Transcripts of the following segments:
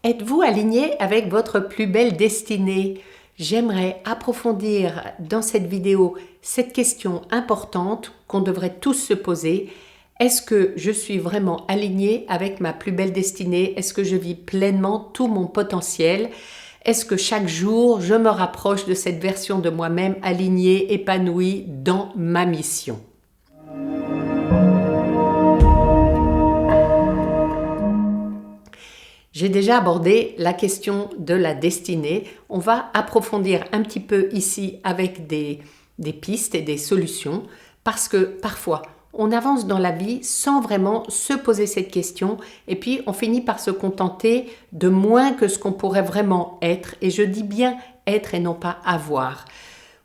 Êtes-vous aligné avec votre plus belle destinée? J'aimerais approfondir dans cette vidéo cette question importante qu'on devrait tous se poser. Est-ce que je suis vraiment aligné avec ma plus belle destinée? Est-ce que je vis pleinement tout mon potentiel? Est-ce que chaque jour, je me rapproche de cette version de moi-même alignée, épanouie dans ma mission? J'ai déjà abordé la question de la destinée. On va approfondir un petit peu ici avec des pistes et des solutions parce que parfois, on avance dans la vie sans vraiment se poser cette question et puis on finit par se contenter de moins que ce qu'on pourrait vraiment être. Et je dis bien être et non pas avoir.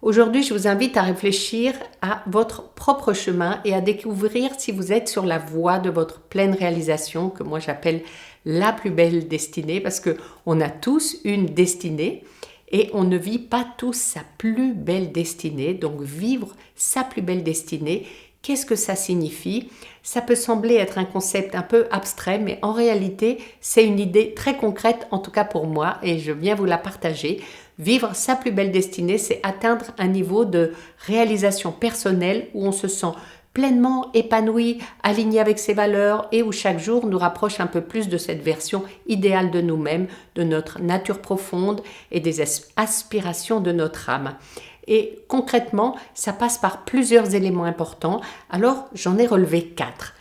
Aujourd'hui, je vous invite à réfléchir à votre propre chemin et à découvrir si vous êtes sur la voie de votre pleine réalisation, que moi j'appelle la plus belle destinée, parce qu'on a tous une destinée et on ne vit pas tous sa plus belle destinée. Donc vivre sa plus belle destinée, qu'est-ce que ça signifie? Ça peut sembler être un concept un peu abstrait, mais en réalité, c'est une idée très concrète, en tout cas pour moi, et je viens vous la partager. Vivre sa plus belle destinée, c'est atteindre un niveau de réalisation personnelle où on se sent pleinement épanoui, aligné avec ses valeurs et où chaque jour nous rapproche un peu plus de cette version idéale de nous-mêmes, de notre nature profonde et des aspirations de notre âme. Et concrètement, ça passe par plusieurs éléments importants. Alors, j'en ai relevé 4.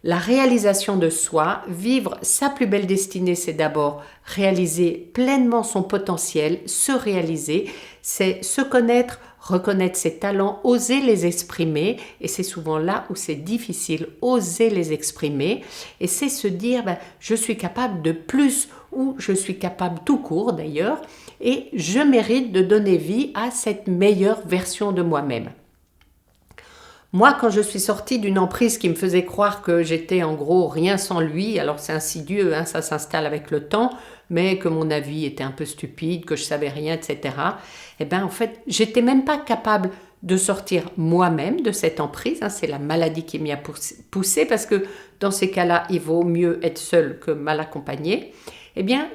La réalisation de soi, vivre sa plus belle destinée, c'est d'abord réaliser pleinement son potentiel, se réaliser, c'est se connaître, reconnaître ses talents, oser les exprimer, et c'est souvent là où c'est difficile, oser les exprimer, et c'est se dire, je suis capable de plus, ou je suis capable tout court d'ailleurs, et je mérite de donner vie à cette meilleure version de moi-même. Moi, quand je suis sortie d'une emprise qui me faisait croire que j'étais en gros rien sans lui, alors c'est insidieux, ça s'installe avec le temps, mais que mon avis était un peu stupide, que je savais rien, etc. En fait, j'étais même pas capable de sortir moi-même de cette emprise. C'est la maladie qui m'y a poussé parce que dans ces cas-là, il vaut mieux être seul que mal accompagné.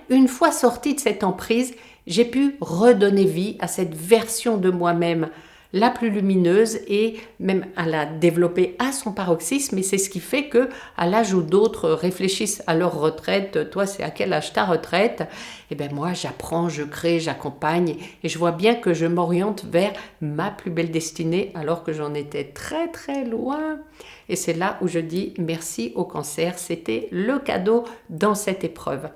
Une fois sortie de cette emprise, j'ai pu redonner vie à cette version de moi-même la plus lumineuse et même à la développer à son paroxysme. Et c'est ce qui fait que à l'âge où d'autres réfléchissent à leur retraite, toi c'est à quel âge ta retraite? Moi j'apprends, je crée, j'accompagne et je vois bien que je m'oriente vers ma plus belle destinée alors que j'en étais très très loin. Et c'est là où je dis merci au cancer, c'était le cadeau dans cette épreuve.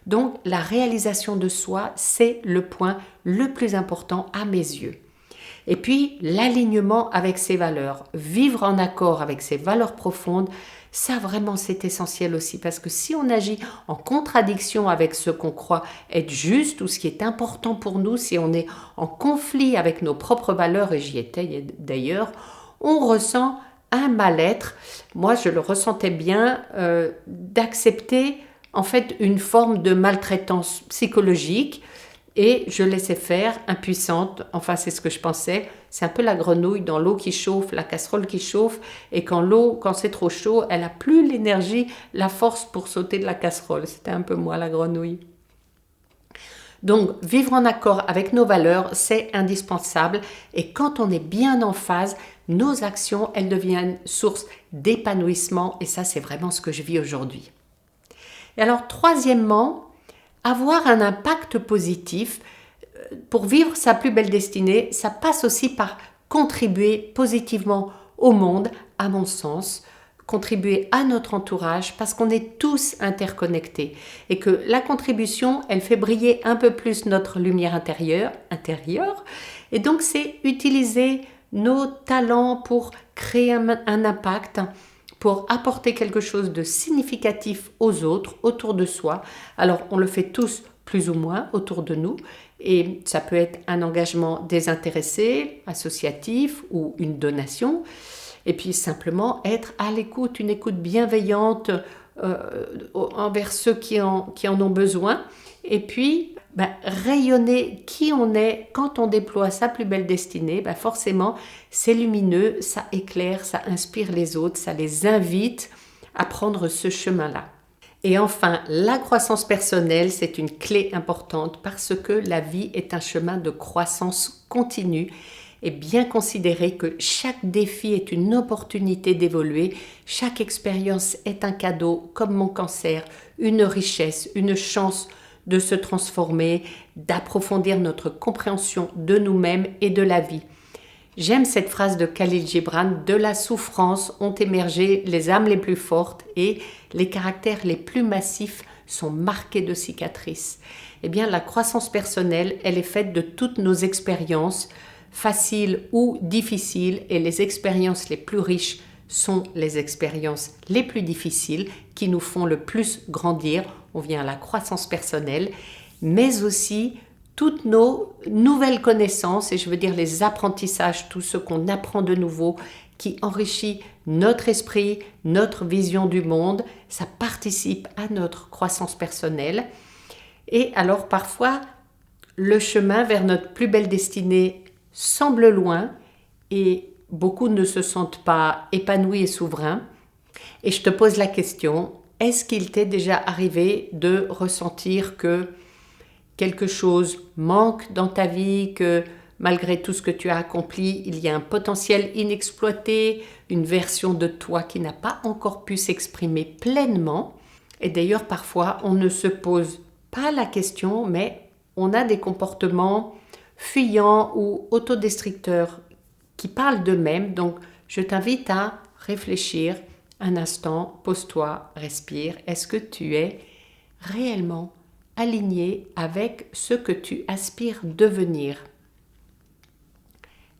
Donc la réalisation de soi, c'est le point le plus important à mes yeux. Et puis, l'alignement avec ses valeurs, vivre en accord avec ses valeurs profondes, ça vraiment c'est essentiel aussi parce que si on agit en contradiction avec ce qu'on croit être juste ou ce qui est important pour nous, si on est en conflit avec nos propres valeurs, et j'y étais d'ailleurs, on ressent un mal-être. Moi, je le ressentais bien d'accepter en fait une forme de maltraitance psychologique. Et je laissais faire, impuissante, enfin c'est ce que je pensais, c'est un peu la grenouille dans l'eau qui chauffe, la casserole qui chauffe, et quand c'est trop chaud, elle n'a plus l'énergie, la force pour sauter de la casserole. C'était un peu moi la grenouille. Donc vivre en accord avec nos valeurs, c'est indispensable, et quand on est bien en phase, nos actions, elles deviennent source d'épanouissement, et ça c'est vraiment ce que je vis aujourd'hui. Et alors troisièmement, avoir un impact positif pour vivre sa plus belle destinée, ça passe aussi par contribuer positivement au monde, à mon sens, contribuer à notre entourage parce qu'on est tous interconnectés et que la contribution, elle fait briller un peu plus notre lumière intérieure et donc c'est utiliser nos talents pour créer un impact, pour apporter quelque chose de significatif aux autres, autour de soi. Alors, on le fait tous plus ou moins autour de nous et ça peut être un engagement désintéressé, associatif ou une donation. Et puis simplement être à l'écoute, une écoute bienveillante envers ceux qui en ont besoin. Et puis, rayonner qui on est quand on déploie sa plus belle destinée, forcément, c'est lumineux, ça éclaire, ça inspire les autres, ça les invite à prendre ce chemin-là. Et enfin, la croissance personnelle, c'est une clé importante parce que la vie est un chemin de croissance continue et bien considérer que chaque défi est une opportunité d'évoluer, chaque expérience est un cadeau comme mon cancer, une richesse, une chance de se transformer, d'approfondir notre compréhension de nous-mêmes et de la vie. J'aime cette phrase de Khalil Gibran, de la souffrance ont émergé les âmes les plus fortes et les caractères les plus massifs sont marqués de cicatrices. Eh bien, la croissance personnelle, elle est faite de toutes nos expériences, faciles ou difficiles, et les expériences les plus riches sont les expériences les plus difficiles qui nous font le plus grandir. On vient à la croissance personnelle, mais aussi toutes nos nouvelles connaissances, et je veux dire les apprentissages, tout ce qu'on apprend de nouveau, qui enrichit notre esprit, notre vision du monde, ça participe à notre croissance personnelle. Et alors parfois, le chemin vers notre plus belle destinée semble loin et beaucoup ne se sentent pas épanouis et souverains. Et je te pose la question, est-ce qu'il t'est déjà arrivé de ressentir que quelque chose manque dans ta vie, que malgré tout ce que tu as accompli, il y a un potentiel inexploité, une version de toi qui n'a pas encore pu s'exprimer pleinement. Et d'ailleurs, parfois, on ne se pose pas la question, mais on a des comportements fuyants ou autodestructeurs qui parlent d'eux-mêmes. Donc, je t'invite à réfléchir un instant, pose-toi, respire. Est-ce que tu es réellement aligné avec ce que tu aspires devenir?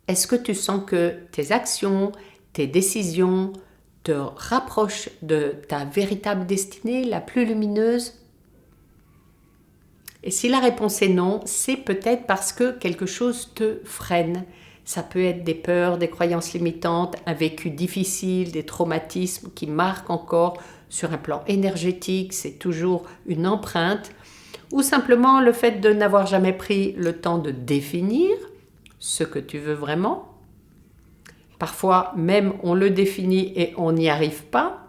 Est-ce que tu sens que tes actions, tes décisions te rapprochent de ta véritable destinée, la plus lumineuse? Et si la réponse est non, c'est peut-être parce que quelque chose te freine. Ça peut être des peurs, des croyances limitantes, un vécu difficile, des traumatismes qui marquent encore sur un plan énergétique, c'est toujours une empreinte. Ou simplement le fait de n'avoir jamais pris le temps de définir ce que tu veux vraiment. Parfois même on le définit et on n'y arrive pas,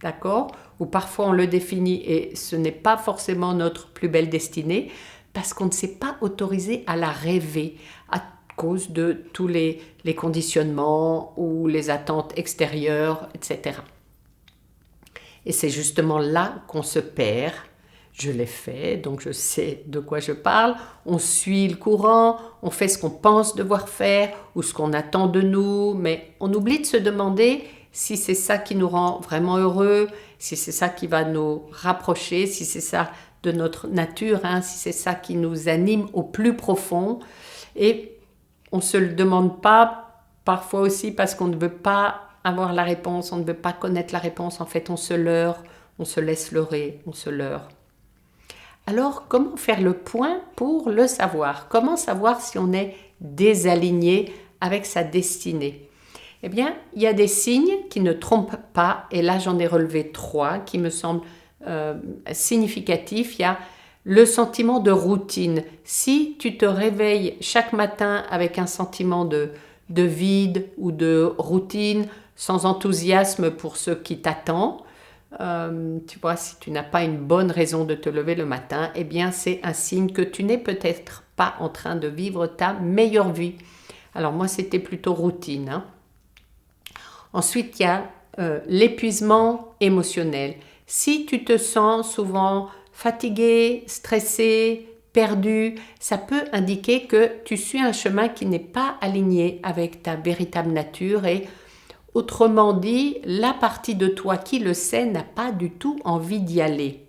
d'accord? Ou parfois on le définit et ce n'est pas forcément notre plus belle destinée parce qu'on ne s'est pas autorisé à la rêver à cause de tous les conditionnements ou les attentes extérieures, etc. Et c'est justement là qu'on se perd. Je l'ai fait, donc je sais de quoi je parle. On suit le courant, on fait ce qu'on pense devoir faire ou ce qu'on attend de nous, mais on oublie de se demander si c'est ça qui nous rend vraiment heureux, si c'est ça qui va nous rapprocher, si c'est ça de notre nature, si c'est ça qui nous anime au plus profond. Et on ne se le demande pas, parfois aussi parce qu'on ne veut pas avoir la réponse, on ne veut pas connaître la réponse. En fait, on se leurre, on se laisse leurrer, on se leurre. Alors, comment faire le point pour le savoir? Comment savoir si on est désaligné avec sa destinée? Eh bien, il y a des signes qui ne trompent pas, et là j'en ai relevé 3 qui me semblent significatifs. Il y a le sentiment de routine. Si tu te réveilles chaque matin avec un sentiment de vide ou de routine, sans enthousiasme pour ce qui t'attend, tu vois, si tu n'as pas une bonne raison de te lever le matin, eh bien c'est un signe que tu n'es peut-être pas en train de vivre ta meilleure vie. Alors moi c'était plutôt routine. Ensuite il y a l'épuisement émotionnel. Si tu te sens souvent fatigué, stressé, perdu, ça peut indiquer que tu suis un chemin qui n'est pas aligné avec ta véritable nature et autrement dit, la partie de toi qui le sait n'a pas du tout envie d'y aller.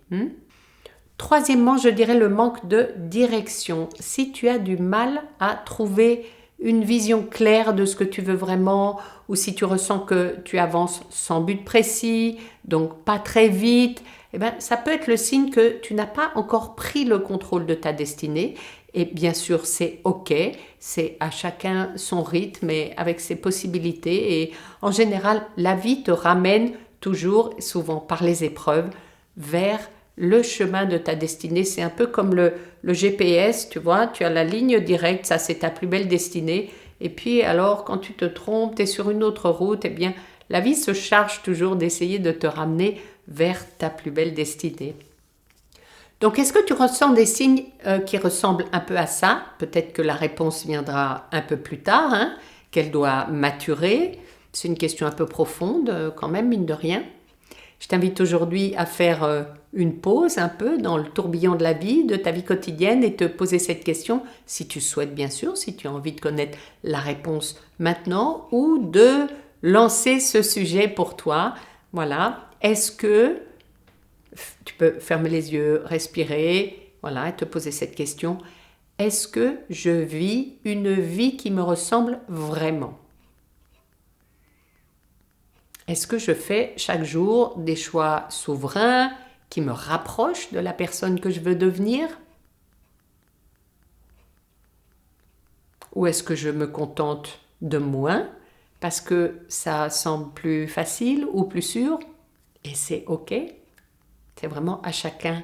Troisièmement, je dirais le manque de direction. Si tu as du mal à trouver une vision claire de ce que tu veux vraiment, ou si tu ressens que tu avances sans but précis, donc pas très vite, eh bien, ça peut être le signe que tu n'as pas encore pris le contrôle de ta destinée. Et bien sûr, c'est OK, c'est à chacun son rythme et avec ses possibilités. Et en général, la vie te ramène toujours, souvent par les épreuves, vers le chemin de ta destinée. C'est un peu comme le GPS, tu vois, tu as la ligne directe, ça c'est ta plus belle destinée. Et puis alors, quand tu te trompes, tu es sur une autre route, eh bien, la vie se charge toujours d'essayer de te ramener vers ta plus belle destinée. Donc, est-ce que tu ressens des signes qui ressemblent un peu à ça? Peut-être que la réponse viendra un peu plus tard, hein, qu'elle doit maturer. C'est une question un peu profonde, quand même, mine de rien. Je t'invite aujourd'hui à faire une pause un peu dans le tourbillon de la vie, de ta vie quotidienne et te poser cette question, si tu souhaites bien sûr, si tu as envie de connaître la réponse maintenant ou de lancer ce sujet pour toi. Voilà, est-ce que tu peux fermer les yeux, respirer, voilà, et te poser cette question. Est-ce que je vis une vie qui me ressemble vraiment? Est-ce que je fais chaque jour des choix souverains qui me rapprochent de la personne que je veux devenir? Ou est-ce que je me contente de moins parce que ça semble plus facile ou plus sûr? Et c'est OK. C'est vraiment à chacun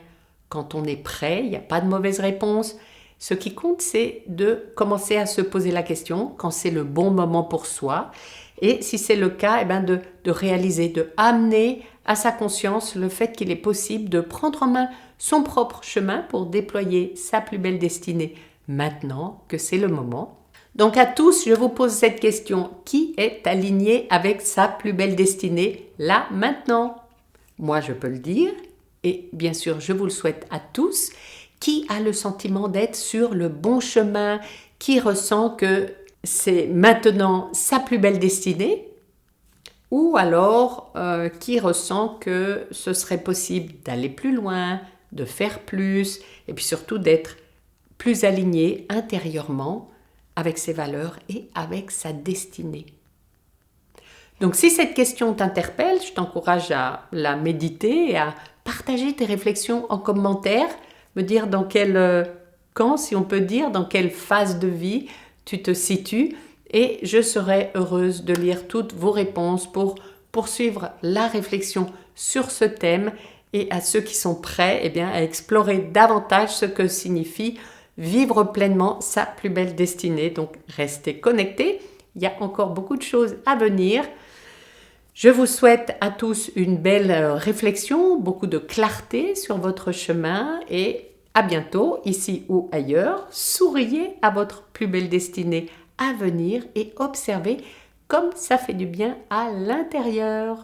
quand on est prêt, il n'y a pas de mauvaise réponse. Ce qui compte, c'est de commencer à se poser la question quand c'est le bon moment pour soi. Et si c'est le cas, de réaliser, de amener à sa conscience le fait qu'il est possible de prendre en main son propre chemin pour déployer sa plus belle destinée maintenant que c'est le moment. Donc à tous, je vous pose cette question. Qui est aligné avec sa plus belle destinée là, maintenant? Moi, je peux le dire. Et bien sûr, je vous le souhaite à tous. Qui a le sentiment d'être sur le bon chemin? Qui ressent que c'est maintenant sa plus belle destinée? Ou alors, qui ressent que ce serait possible d'aller plus loin, de faire plus, et puis surtout d'être plus aligné intérieurement avec ses valeurs et avec sa destinée. Donc si cette question t'interpelle, je t'encourage à la méditer et à partager tes réflexions en commentaire, me dire dans quel camp, si on peut dire, dans quelle phase de vie tu te situes, et je serai heureuse de lire toutes vos réponses pour poursuivre la réflexion sur ce thème et à ceux qui sont prêts à explorer davantage ce que signifie vivre pleinement sa plus belle destinée. Donc restez connectés, il y a encore beaucoup de choses à venir. Je vous souhaite à tous une belle réflexion, beaucoup de clarté sur votre chemin et à bientôt, ici ou ailleurs. Souriez à votre plus belle destinée à venir et observez comme ça fait du bien à l'intérieur.